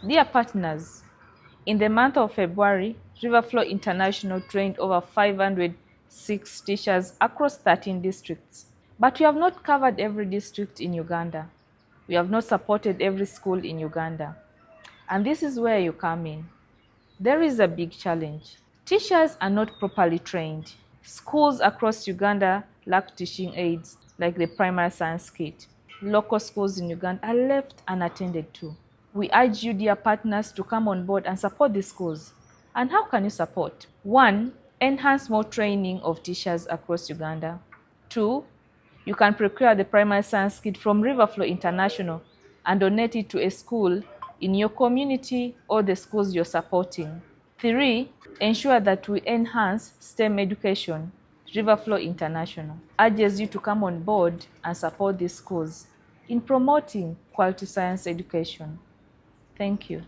Dear partners, in the month of February, Riverflow International trained over 506 teachers across 13 districts. But we have not covered every district in Uganda. We have not supported every school in Uganda. And this is where you come in. There is a big challenge. Teachers are not properly trained. Schools across Uganda lack teaching aids like the primary science kit. Local schools in Uganda are left unattended to. We urge you, dear partners, to come on board and support these schools. And how can you support? 1. Enhance more training of teachers across Uganda. 2. You can procure the primary science kit from Riverflow International and donate it to a school in your community or the schools you're supporting. 3. Ensure that we enhance STEM education. Riverflow International urges you to come on board and support these schools in promoting quality science education. Thank you.